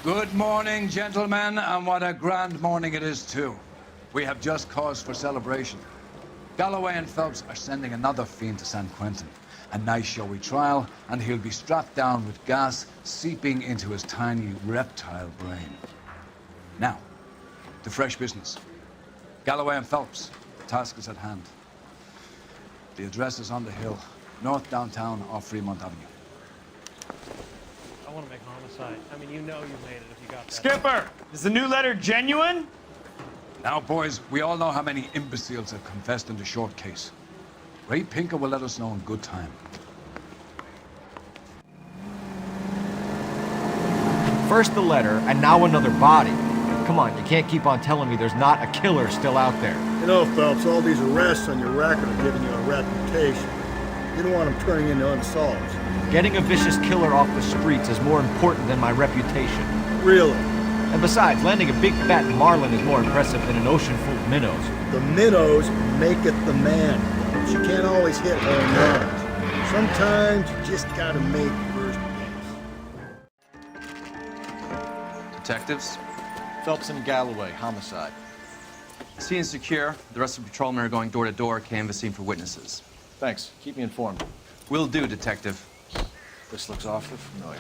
Good morning, gentlemen, and what a grand morning it is, too. We have just cause for celebration. Galloway and Phelps are sending another fiend to San Quentin. A nice showy trial, and he'll be strapped down with gas seeping into his tiny reptile brain. Now, to fresh business. Galloway and Phelps, the task is at hand. The address is on the hill, north downtown off Fremont Avenue. I want to make homicide. I mean, you know you made it if you got that. Skipper, is the new letter genuine? Now, boys, we all know how many imbeciles have confessed in the short case. Ray Pinker will let us know in good time. First the letter, and now another body. Come on, you can't keep on telling me there's not a killer still out there. You know, Phelps, all these arrests on your record are giving you a reputation. You don't want them turning into unsolved. Getting a vicious killer off the streets is more important than my reputation. Really? And besides, landing a big fat marlin is more impressive than an ocean full of minnows. The minnows maketh the man. But you can't always hit home runs. Sometimes you just gotta make first base. Detectives, Phelps and Galloway, homicide. scene is secure. The rest of the patrolmen are going door to door, canvassing for witnesses. Thanks. Keep me informed. Will do, Detective. This looks awfully familiar.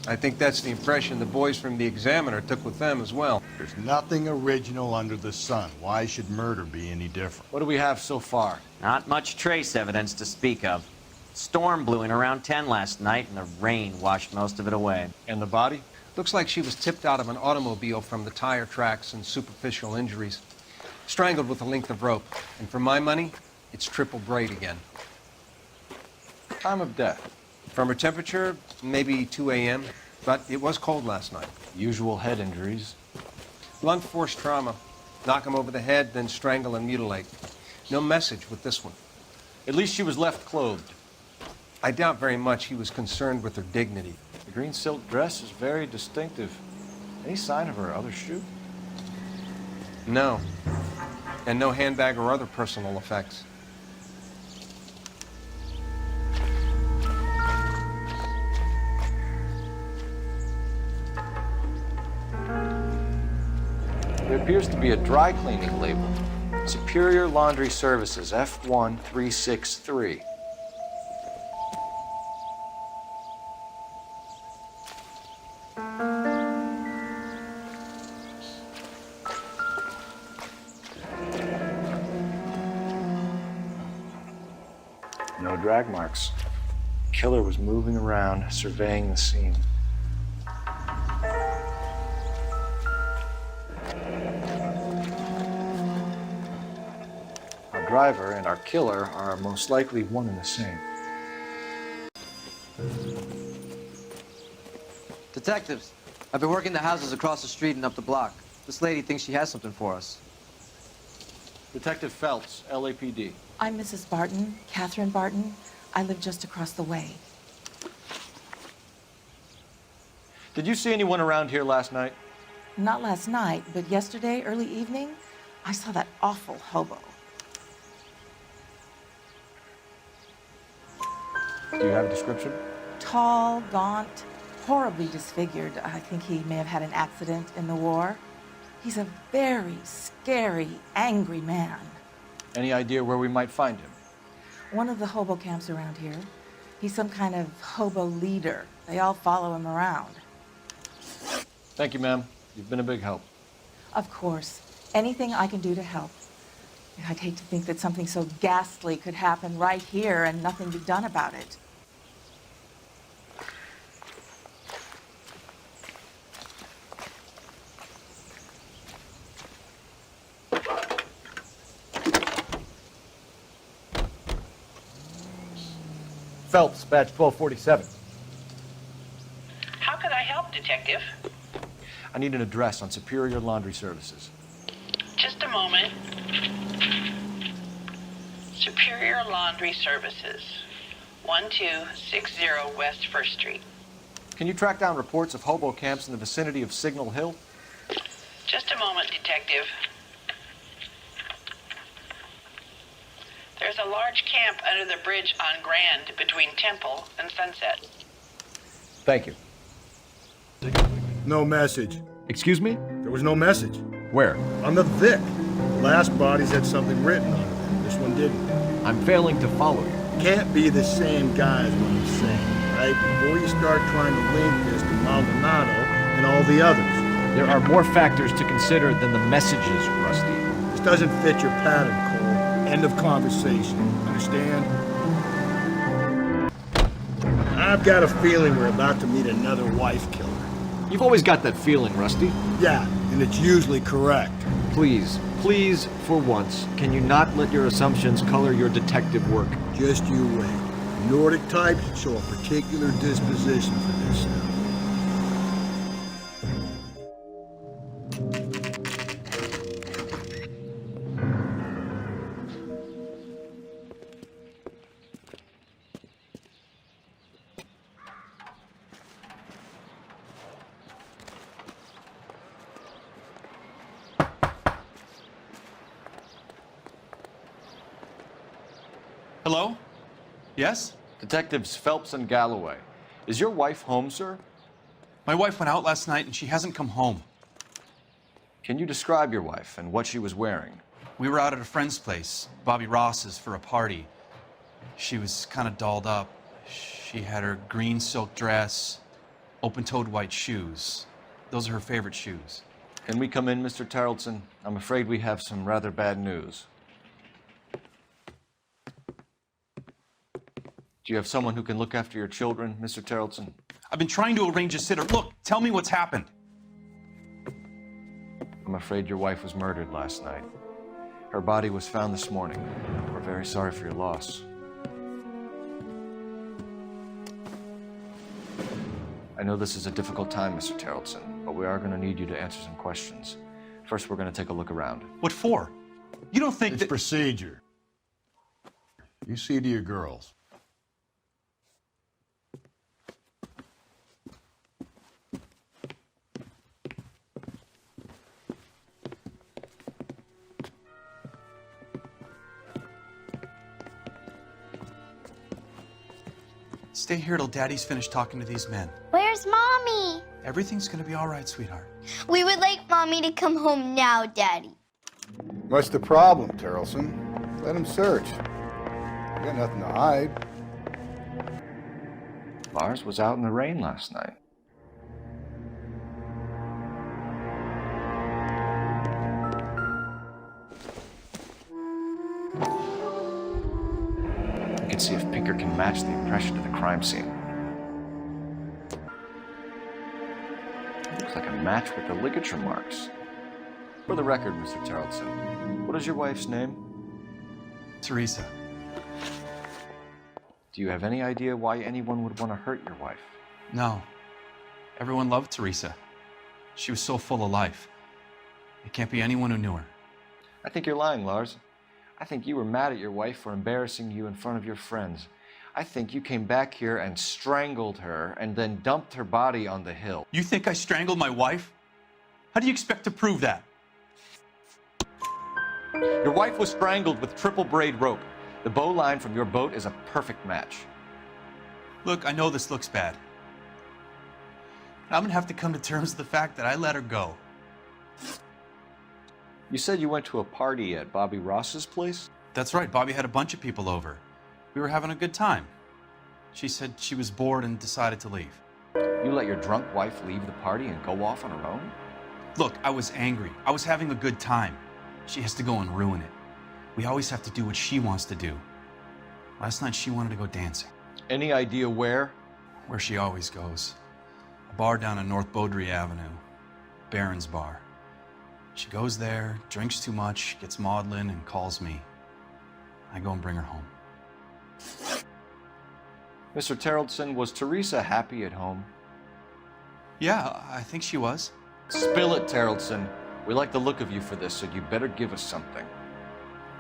I think that's the impression the boys from the Examiner took with them as well. There's nothing original under the sun. Why should murder be any different? What do we have so far? Not much trace evidence to speak of. Storm blew in around 10 last night, and the rain washed most of it away. And the body? Looks like she was tipped out of an automobile from the tire tracks and superficial injuries. Strangled with a length of rope. And for my money, it's triple braid again. Time of death? From her temperature, maybe 2 a.m., but it was cold last night. Usual head injuries. Blunt force trauma. Knock him over the head, then strangle and mutilate. No message with this one. At least she was left clothed. I doubt very much he was concerned with her dignity. The green silk dress is very distinctive. Any sign of her other shoe? No. And no handbag or other personal effects. There appears to be a dry cleaning label. Superior Laundry Services, F1363. No drag marks. Killer was moving around, surveying the scene. Our driver and our killer are most likely one and the same. Detectives, I've been working the houses across the street and up the block. This lady thinks she has something for us. Detective Phelps, LAPD. I'm Mrs. Barton, Catherine Barton. I live just across the way. Did you see anyone around here last night? Not last night, but yesterday, early evening, I saw that awful hobo. Do you have a description? Tall, gaunt, horribly disfigured. I think he may have had an accident in the war. He's a very scary, angry man. Any idea where we might find him? One of the hobo camps around here. He's some kind of hobo leader. They all follow him around. Thank you, ma'am. You've been a big help. Of course. Anything I can do to help. I'd hate to think that something so ghastly could happen right here and nothing be done about it. Phelps, badge 1247. How could I help, Detective? I need an address on Superior Laundry Services. Just a moment. Superior Laundry Services, 1260 West 1st Street. Can you track down reports of hobo camps in the vicinity of Signal Hill? Just a moment, Detective. There's a large camp under the bridge on Grand between Temple and Sunset. Thank you. No message. Excuse me? There was no message. Where? On the Vic. Last bodies had something written on them. This one didn't. I'm failing to follow you. Can't be the same guy is what I'm saying, right? Before you start trying to link this to Maldonado and all the others. There are more factors to consider than the messages, Rusty. This doesn't fit your pattern, Cole. End of conversation. Understand? I've got a feeling we're about to meet another wife killer. You've always got that feeling, Rusty. Yeah, and it's usually correct. Please, please, for once, can you not let your assumptions color your detective work? Just you wait. Nordic types show a particular disposition for this stuff. Hello? Yes? Detectives Phelps and Galloway. Is your wife home, sir? My wife went out last night and she hasn't come home. Can you describe your wife and what she was wearing? We were out at a friend's place, Bobby Ross's, for a party. She was kind of dolled up. She had her green silk dress, open-toed white shoes. Those are her favorite shoes. Can we come in, Mr. Tarleton? I'm afraid we have some rather bad news. Do you have someone who can look after your children, Mr. Tarleton? I've been trying to arrange a sitter. Look, tell me what's happened. I'm afraid your wife was murdered last night. Her body was found this morning. We're very sorry for your loss. I know this is a difficult time, Mr. Tarleton, but we are going to need you to answer some questions. First, we're going to take a look around. What for? You don't think It's that... procedure. You see to your girls. Stay here till Daddy's finished talking to these men. Where's Mommy? Everything's gonna be all right, sweetheart. We would like Mommy to come home now, Daddy. What's the problem, Tarleton? Let him search. You got nothing to hide. Lars was out in the rain last night. We can see if Pinker can match the impression of the crime scene. Looks like a match with the ligature marks. For the record, Mr. Tarleton, what is your wife's name? Teresa. Do you have any idea why anyone would want to hurt your wife? No. Everyone loved Teresa. She was so full of life. It can't be anyone who knew her. I think you're lying, Lars. I think you were mad at your wife for embarrassing you in front of your friends. I think you came back here and strangled her and then dumped her body on the hill. You think I strangled my wife? How do you expect to prove that? Your wife was strangled with triple braid rope. The bow line from your boat is a perfect match. Look, I know this looks bad. I'm gonna have to come to terms with the fact that I let her go. You said you went to a party at Bobby Ross's place? That's right, Bobby had a bunch of people over. We were having a good time. She said she was bored and decided to leave. You let your drunk wife leave the party and go off on her own? Look, I was angry. I was having a good time. She has to go and ruin it. We always have to do what she wants to do. Last night she wanted to go dancing. Any idea where? Where she always goes. A bar down on North Beaudry Avenue. Barron's Bar. She goes there, drinks too much, gets maudlin, and calls me. I go and bring her home. Mr. Tarleton, was Teresa happy at home? Yeah, I think she was. Spill it, Tarleton. We like the look of you for this, so you better give us something.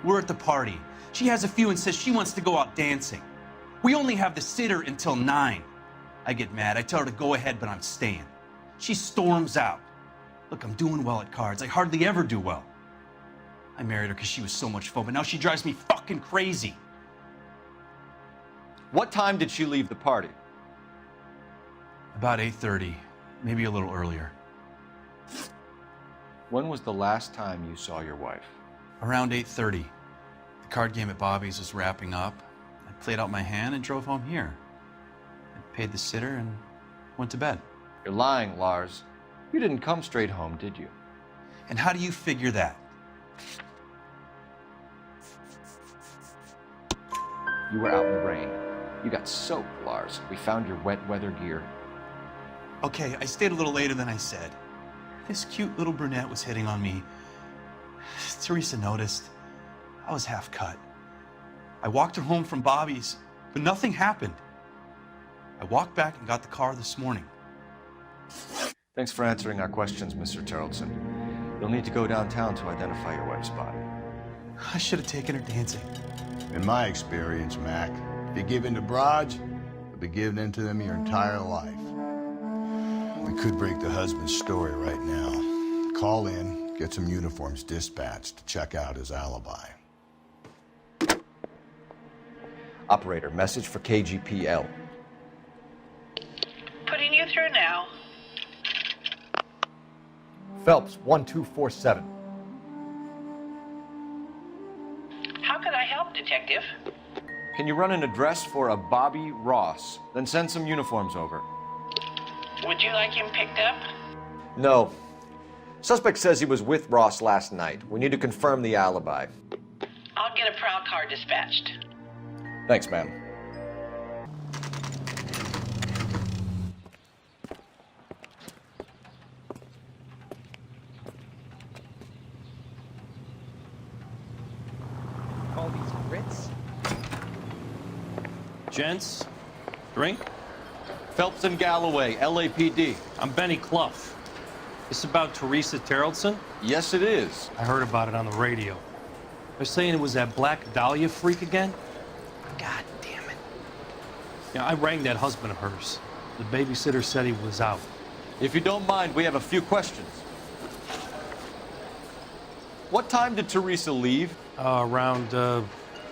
We're at the party. She has a few and says she wants to go out dancing. We only have the sitter until 9. I get mad. I tell her to go ahead, but I'm staying. She storms out. Look, I'm doing well at cards. I hardly ever do well. I married her because she was so much fun, but now she drives me fucking crazy. What time did she leave the party? About 8:30, maybe a little earlier. When was the last time you saw your wife? Around 8:30. The card game at Bobby's was wrapping up. I played out my hand and drove home here. I paid the sitter and went to bed. You're lying, Lars. You didn't come straight home, did you? And how do you figure that? You were out in the rain. You got soaked, Lars. We found your wet weather gear. Okay, I stayed a little later than I said. This cute little brunette was hitting on me. Teresa noticed. I was half cut. I walked her home from Bobby's, but nothing happened. I walked back and got the car this morning. Thanks for answering our questions, Mr. Tarleton. You'll need to go downtown to identify your wife's body. I should have taken her dancing. In my experience, Mac, if you give in to broads, you'll be giving in to them your entire life. We could break the husband's story right now. Call in, get some uniforms dispatched to check out his alibi. Operator, message for KGPL. Putting you through now. Phelps, 1247. How can I help, Detective? Can you run an address for a Bobby Ross? Then send some uniforms over. Would you like him picked up? No. Suspect says he was with Ross last night. We need to confirm the alibi. I'll get a prowl car dispatched. Thanks, ma'am. All these Ritz? Gents, drink? Phelps and Galloway, LAPD. I'm Benny Clough. This about Teresa Tarleton? Yes, it is. I heard about it on the radio. They're saying it was that Black Dahlia freak again? God damn it. Yeah, I rang that husband of hers. The babysitter said he was out. If you don't mind, we have a few questions. What time did Teresa leave? Around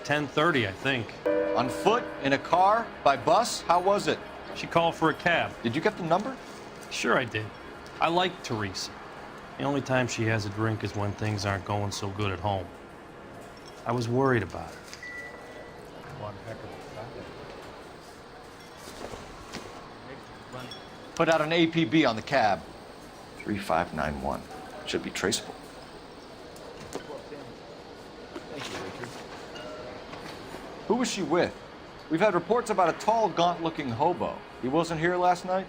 10:30, I think. On foot? In a car? By bus? How was it? She called for a cab. Did you get the number? Sure I did. I like Teresa. The only time she has a drink is when things aren't going so good at home. I was worried about her. One heck of a Friday. Put out an APB on the cab. 3591. Should be traceable. Who was she with? We've had reports about a tall, gaunt-looking hobo. He wasn't here last night?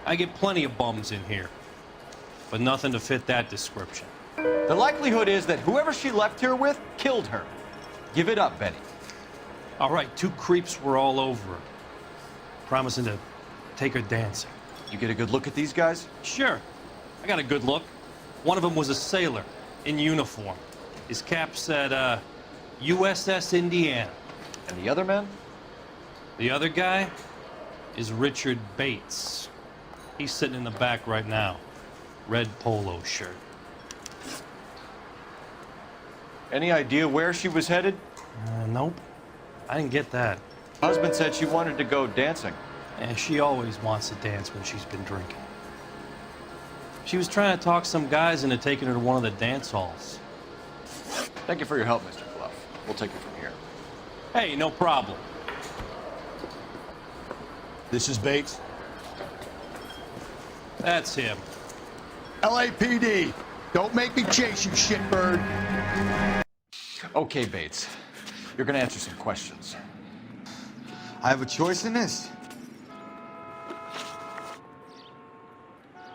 I get plenty of bums in here, but nothing to fit that description. The likelihood is that whoever she left here with killed her. Give it up, Benny. All right, two creeps were all over her, promising to take her dancing. You get a good look at these guys? Sure. I got a good look. One of them was a sailor in uniform. His cap said, USS Indiana. And the other man? The other guy is Richard Bates. He's sitting in the back right now. Red polo shirt. Any idea where she was headed? Nope. I didn't get that. Husband said she wanted to go dancing. And she always wants to dance when she's been drinking. She was trying to talk some guys into taking her to one of the dance halls. Thank you for your help, Mr. Clough. We'll take it from here. Hey, no problem. This is Bates. That's him. LAPD, don't make me chase you, shitbird. Okay, Bates. You're gonna answer some questions. I have a choice in this.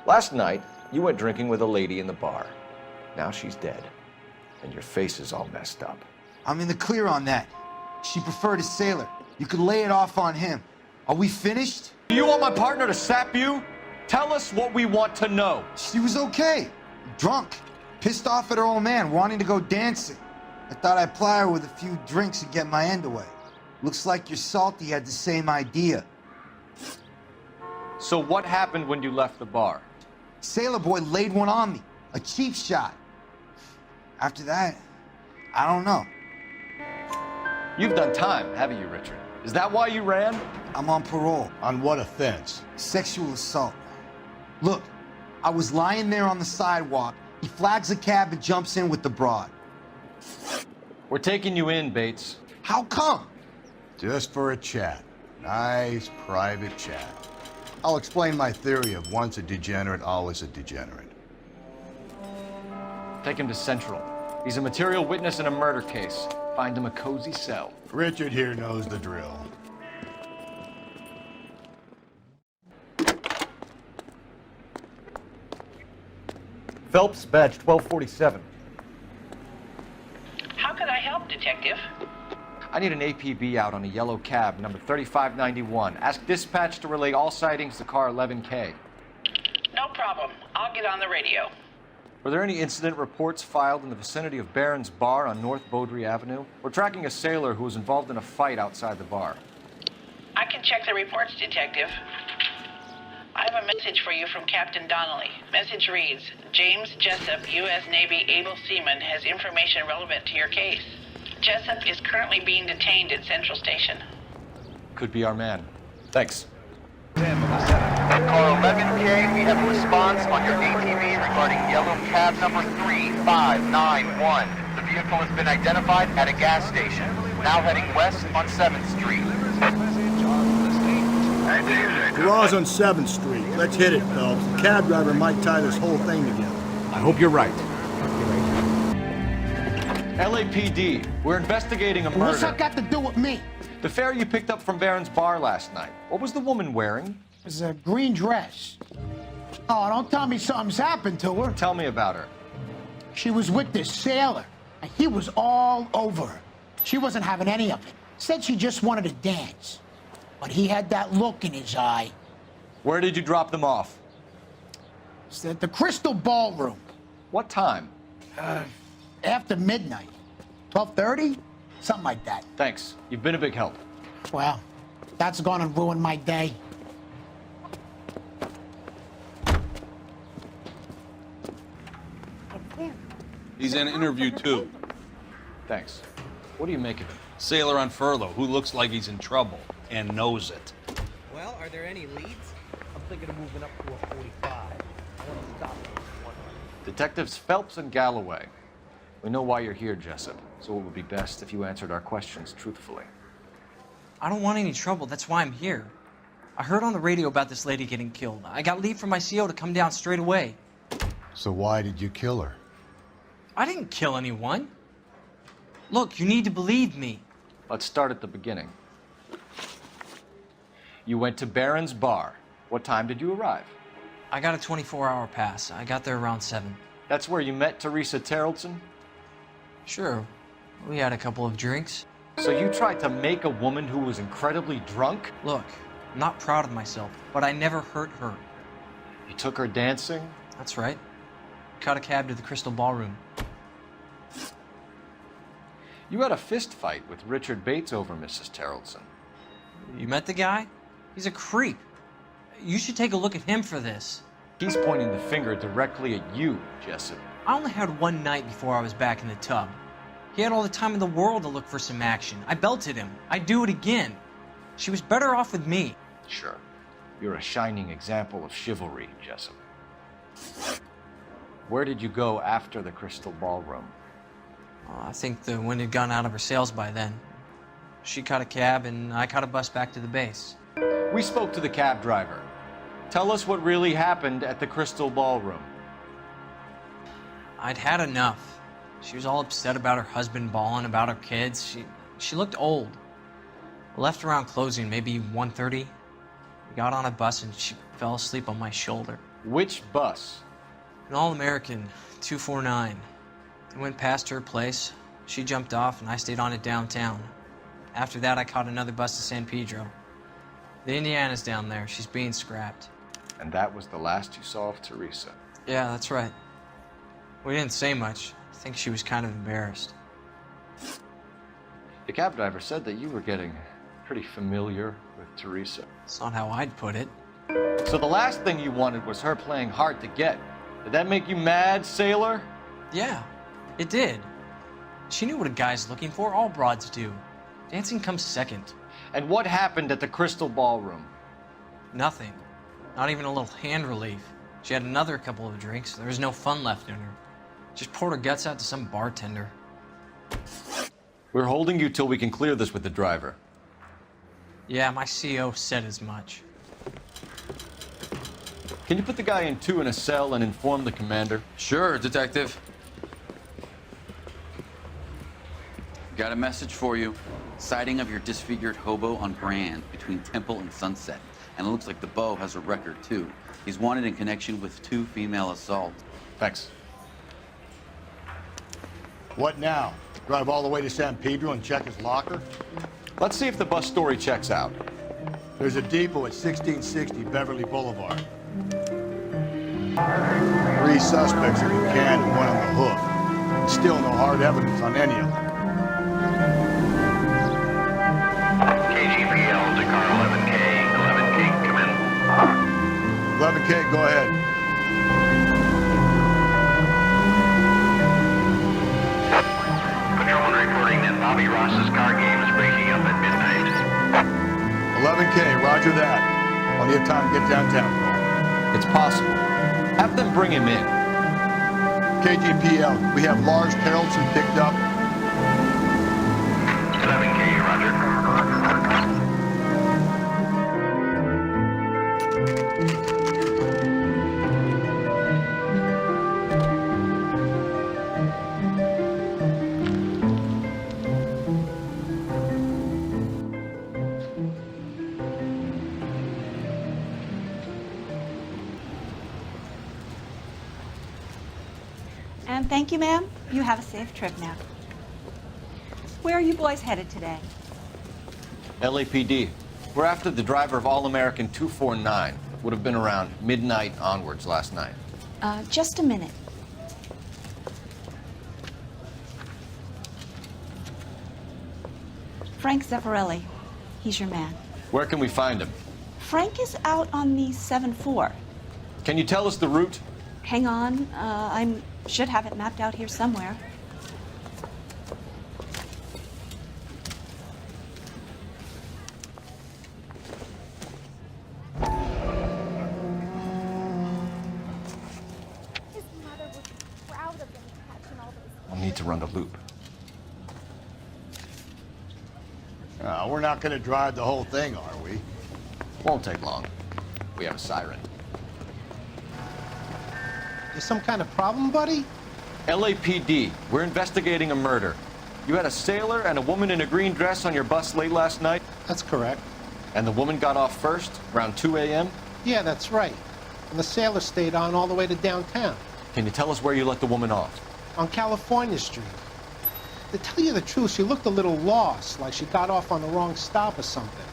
Last night, you went drinking with a lady in the bar. Now she's dead. And your face is all messed up. I'm in the clear on that. She preferred a sailor. You could lay it off on him. Are we finished? Do you want my partner to sap you? Tell us what we want to know. She was okay. Drunk. Pissed off at her old man, wanting to go dancing. I thought I'd ply her with a few drinks and get my end away. Looks like your Salty had the same idea. So what happened when you left the bar? Sailor boy laid one on me. A cheap shot. After that, I don't know. You've done time, haven't you, Richard? Is that why you ran? I'm on parole. On what offense? Sexual assault. Look, I was lying there on the sidewalk. He flags a cab and jumps in with the broad. We're taking you in, Bates. How come? Just for a chat. Nice private chat. I'll explain my theory of once a degenerate, always a degenerate. Take him to Central. He's a material witness in a murder case. Find him a cozy cell. Richard here knows the drill. Phelps, badge 1247. How could I help, Detective? I need an APB out on a yellow cab, number 3591. Ask dispatch to relay all sightings to car 11K. No problem. I'll get on the radio. Were there any incident reports filed in the vicinity of Barron's Bar on North Beaudry Avenue? We're tracking a sailor who was involved in a fight outside the bar. I can check the reports, Detective. I have a message for you from Captain Donnelly. Message reads, James Jessup, U.S. Navy able seaman, has information relevant to your case. Jessup is currently being detained at Central Station. Could be our man. Thanks. Car 11K, we have a response on your ATV regarding yellow cab number 3591. The vehicle has been identified at a gas station, now heading west on 7th Street. Garage on 7th Street. Let's hit it, Phelps. The cab driver might tie this whole thing together. I hope you're right. LAPD, we're investigating a murder. What's that got to do with me? The fare you picked up from Barron's Bar last night. What was the woman wearing? It was a green dress. Oh, don't tell me something's happened to her. Tell me about her. She was with this sailor, and he was all over her. She wasn't having any of it. Said she just wanted to dance. But he had that look in his eye. Where did you drop them off? It's at the Crystal Ballroom. What time? After midnight. 12:30? Something like that. Thanks. You've been a big help. Well, that's gonna ruin my day. He's in interview too. Thanks. What do you make of it? Sailor on furlough who looks like he's in trouble and knows it. Well, are there any leads? I'm thinking of moving up to a 45. I want to stop at 100. Detectives Phelps and Galloway. We know why you're here, Jessup, so it would be best if you answered our questions truthfully. I don't want any trouble. That's why I'm here. I heard on the radio about this lady getting killed. I got leave from my CO to come down straight away. So why did you kill her? I didn't kill anyone. Look, you need to believe me. Let's start at the beginning. You went to Barron's Bar. What time did you arrive? I got a 24-hour pass. I got there around 7. That's where you met Teresa Terrelson? Sure. We had a couple of drinks. So you tried to make a woman who was incredibly drunk? Look, I'm not proud of myself, but I never hurt her. You took her dancing? That's right. Caught a cab to the Crystal Ballroom. You had a fist fight with Richard Bates over Mrs. Terrelson. You met the guy? He's a creep. You should take a look at him for this. He's pointing the finger directly at you, Jessup. I only had one night before I was back in the tub. He had all the time in the world to look for some action. I belted him. I'd do it again. She was better off with me. Sure. You're a shining example of chivalry, Jessup. Where did you go after the Crystal Ballroom? I think the wind had gone out of her sails by then. She caught a cab and I caught a bus back to the base. We spoke to the cab driver. Tell us what really happened at the Crystal Ballroom. I'd had enough. She was all upset about her husband bawling about her kids. She looked old. Left around closing, maybe 1:30. We got on a bus and she fell asleep on my shoulder. Which bus? An All-American, 249. I went past her place. She jumped off and I stayed on it downtown. After that, I caught another bus to San Pedro. The Indiana's down there. She's being scrapped. And that was the last you saw of Teresa? Yeah, that's right. We didn't say much. I think she was kind of embarrassed. The cab driver said that you were getting pretty familiar with Teresa. That's not how I'd put it. So the last thing you wanted was her playing hard to get. Did that make you mad, sailor? Yeah, it did. She knew what a guy's looking for. All broads do. Dancing comes second. And what happened at the Crystal Ballroom? Nothing. Not even a little hand relief. She had another couple of drinks. There was no fun left in her. Just poured her guts out to some bartender. We're holding you till we can clear this with the driver. Yeah, my CO said as much. Can you put the guy in 2 in a cell and inform the commander? Sure, Detective. Got a message for you. Sighting of your disfigured hobo on Grand between Temple and Sunset. And it looks like the Beau has a record, too. He's wanted in connection with 2 female assaults. Thanks. What now? Drive all the way to San Pedro and check his locker? Let's see if the bus story checks out. There's a depot at 1660 Beverly Boulevard. 3 suspects in the can and 1 on the hook. Still no hard evidence on any of them. KGPL to car 11K. 11K, come in. 11K, go ahead. Patrolman reporting that Bobby Ross's car game is breaking up at midnight. 11K, roger that. Plenty of time to get downtown. It's possible. Have them bring him in. KGPL, we have Lars Carlson picked up. 11K, roger. And thank you, ma'am. You have a safe trip now. Where are you boys headed today? LAPD. We're after the driver of All-American 249. Would have been around midnight onwards last night. Just a minute. Frank Zeffirelli. He's your man. Where can we find him? Frank is out on the 7-4. Can you tell us the route? Hang on. I should have it mapped out here somewhere. I'll need to run the loop. We're not going to drive the whole thing, are we? Won't take long. We have a siren. Is some kind of problem, buddy? LAPD. We're investigating a murder. You had a sailor and a woman in a green dress on your bus late last night? That's correct. And the woman got off first, around 2 a.m.? Yeah, that's right. And the sailor stayed on all the way to downtown. Can you tell us where you let the woman off? On California Street. To tell you the truth, she looked a little lost, like she got off on the wrong stop or something.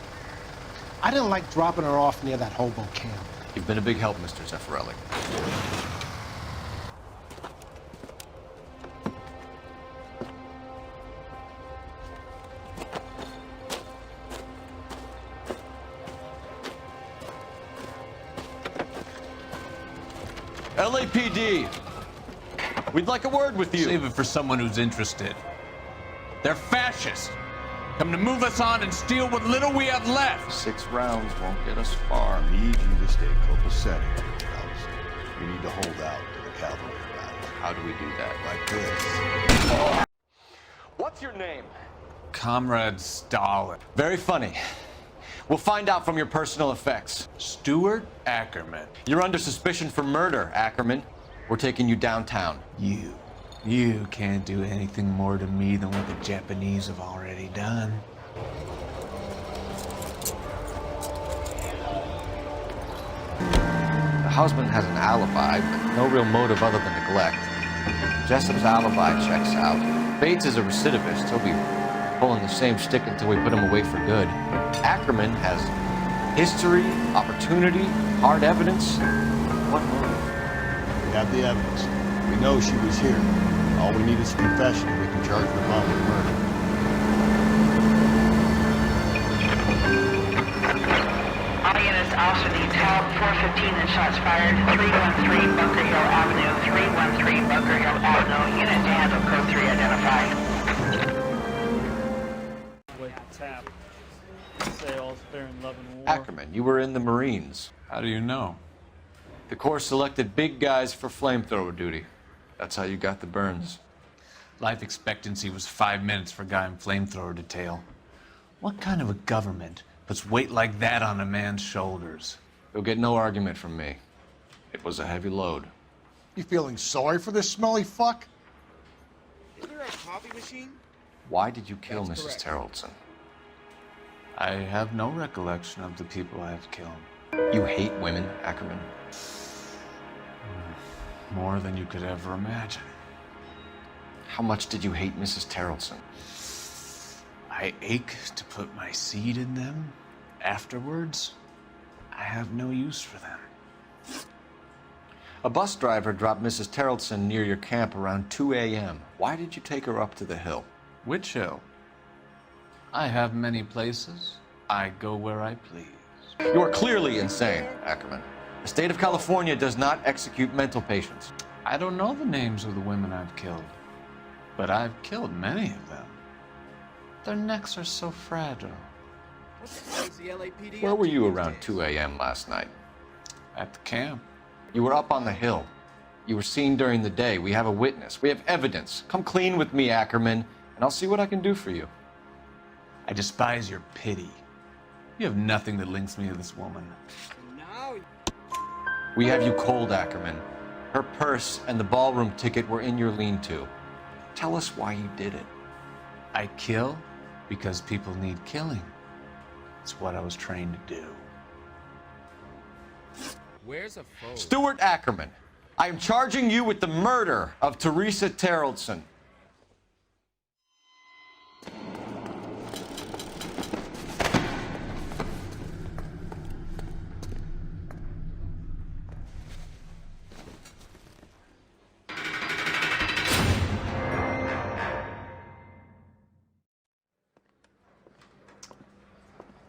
I didn't like dropping her off near that hobo camp. You've been a big help, Mr. Zeffirelli. LAPD! We'd like a word with you. Save it for someone who's interested. They're fascists. Come to move us on and steal what little we have left. 6 rounds won't get us far. I need you to stay copacetic, fellas. You need to hold out till the cavalry arrives. How do we do that? Like this. What's your name? Comrade Stalin. Very funny. We'll find out from your personal effects. Stuart Ackerman. You're under suspicion for murder, Ackerman. We're taking you downtown. You can't do anything more to me than what the Japanese have already done. The husband has an alibi, but no real motive other than neglect. Jessup's alibi checks out. Bates is a recidivist. He'll be pulling the same stick until we put him away for good. Ackerman has history, opportunity, hard evidence. What motive? We have the evidence. We know she was here. All we need is a confession, and we can charge the mom with murder. All units, Officer Detail, 415 and shots fired, 313 Bunker Hill Avenue, 313 Bunker Hill Avenue. Unit to handle code 3 identified. Tap. Say all's fair in love and war. Ackerman, you were in the Marines. How do you know? The Corps selected big guys for flamethrower duty. That's how you got the burns. Life expectancy was 5 minutes for a guy in flamethrower detail. What kind of a government puts weight like that on a man's shoulders? You'll get no argument from me. It was a heavy load. You feeling sorry for this smelly fuck? Is there a coffee machine? Why did you kill Mrs. Terrellson? I have no recollection of the people I have killed. You hate women, Ackerman? More than you could ever imagine. How much did you hate Mrs. Terrellson? I ache to put my seed in them. Afterwards, I have no use for them. A bus driver dropped Mrs. Terrellson near your camp around 2 a.m. Why did you take her up to the hill? Which hill? I have many places. I go where I please. You are clearly insane, Ackerman. The state of California does not execute mental patients. I don't know the names of the women I've killed, but I've killed many of them. Their necks are so fragile. What the hell is the LAPD? Where were you around 2 a.m. last night? At the camp. You were up on the hill. You were seen during the day. We have a witness. We have evidence. Come clean with me, Ackerman, and I'll see what I can do for you. I despise your pity. You have nothing that links me to this woman. We have you cold, Ackerman. Her purse and the ballroom ticket were in your lean-to. Tell us why you did it. I kill because people need killing. It's what I was trained to do. Where's a phone? Stuart Ackerman, I am charging you with the murder of Teresa Terrellson.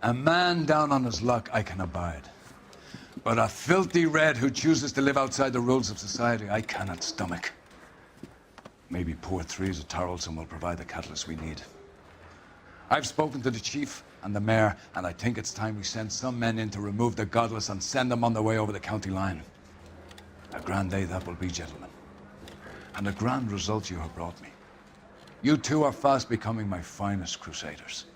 A man down on his luck I can abide. But a filthy red who chooses to live outside the rules of society, I cannot stomach. Maybe poor Teresa Terrellson will provide the catalyst we need. I've spoken to the chief and the mayor, and I think it's time we send some men in to remove the godless and send them on their way over the county line. A grand day that will be, gentlemen. And a grand result you have brought me. You two are fast becoming my finest crusaders.